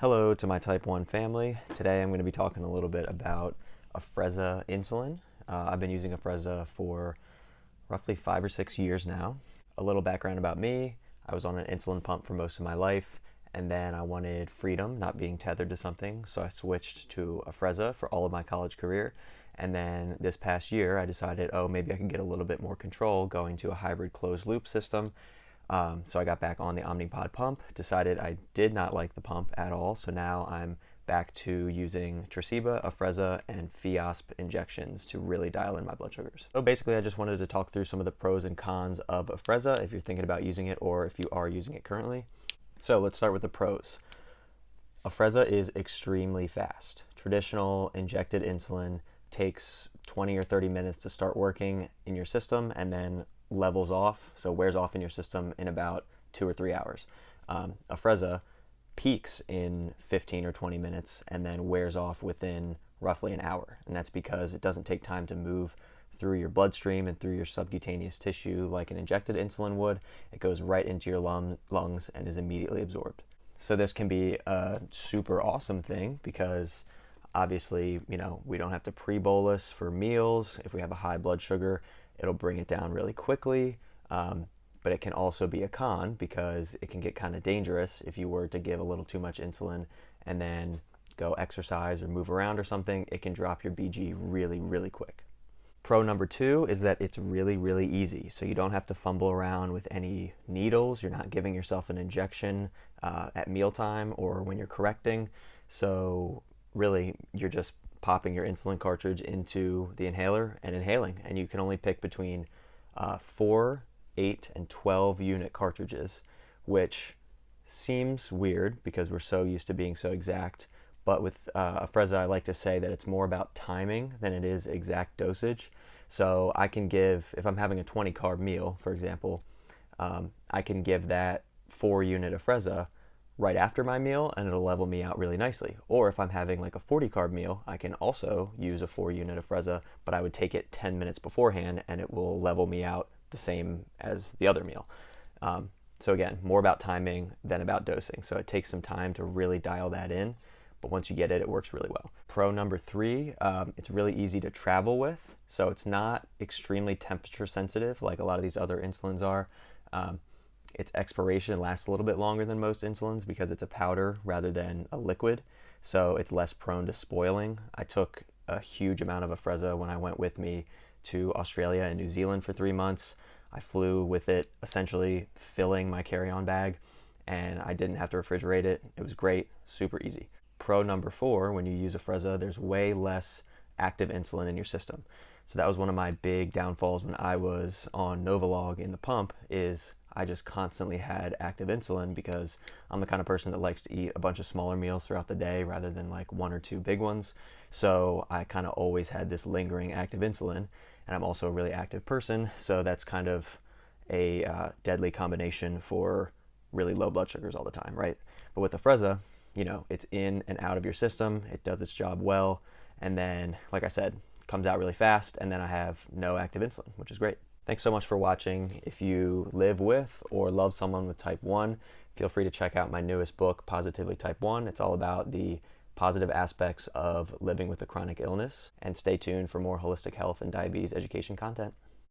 Hello to my type 1 family. Today I'm going to be talking a little bit about Afrezza insulin. I've been using Afrezza for roughly 5 or 6 years now. A little background about me: I was on an insulin pump for most of my life, and then I wanted freedom, not being tethered to something, so I switched to Afrezza for all of my college career. And then this past year I decided, maybe I could get a little bit more control going to a hybrid closed loop system. So I got back on the Omnipod pump, decided I did not like the pump at all, so now I'm back to using Tresiba, Afrezza, and Fiasp injections to really dial in my blood sugars. So basically I just wanted to talk through some of the pros and cons of Afrezza if you're thinking about using it or if you are using it currently. So let's start with the pros. Afrezza is extremely fast. Traditional injected insulin takes 20 or 30 minutes to start working in your system and then levels off, so wears off in your system in about 2 or 3 hours. Afrezza peaks in 15 or 20 minutes and then wears off within roughly an hour, and that's because it doesn't take time to move through your bloodstream and through your subcutaneous tissue like an injected insulin would. It goes right into your lungs and is immediately absorbed. So this can be a super awesome thing because obviously, we don't have to pre-bolus for meals. If we have a high blood sugar, it'll bring it down really quickly. But it can also be a con because it can get kind of dangerous if you were to give a little too much insulin and then go exercise or move around or something. It can drop your BG really, really quick. Pro number 2 is that it's really, really easy. So you don't have to fumble around with any needles. You're not giving yourself an injection at mealtime or when you're correcting. So really, you're just popping your insulin cartridge into the inhaler and inhaling, and you can only pick between 4, 8, and 12 unit cartridges, which seems weird because we're so used to being so exact. But with Afrezza, I like to say that it's more about timing than it is exact dosage. So I can give, if I'm having a 20 carb meal, for example, I can give that 4 unit Afrezza right after my meal and it'll level me out really nicely. Or if I'm having like a 40 carb meal, I can also use a 4 unit Afrezza, but I would take it 10 minutes beforehand and it will level me out the same as the other meal. So again, more about timing than about dosing. So it takes some time to really dial that in, but once you get it, it works really well. Pro number 3, it's really easy to travel with. So it's not extremely temperature sensitive like a lot of these other insulins are. Its expiration lasts a little bit longer than most insulins because it's a powder rather than a liquid, so it's less prone to spoiling. I took a huge amount of Afrezza when I went with me to Australia and New Zealand for 3 months. I flew with it essentially filling my carry-on bag, and I didn't have to refrigerate it. It was great, super easy. Pro number 4, when you use Afrezza, there's way less active insulin in your system. So that was one of my big downfalls when I was on Novolog in the pump, is I just constantly had active insulin because I'm the kind of person that likes to eat a bunch of smaller meals throughout the day rather than like 1 or 2 big ones. So I kind of always had this lingering active insulin, and I'm also a really active person, so that's kind of a deadly combination for really low blood sugars all the time, right? But with Afrezza, it's in and out of your system, it does its job well, and then, like I said, comes out really fast, and then I have no active insulin, which is great. Thanks so much for watching. If you live with or love someone with type 1, feel free to check out my newest book, Positively Type 1. It's all about the positive aspects of living with a chronic illness. And stay tuned for more holistic health and diabetes education content.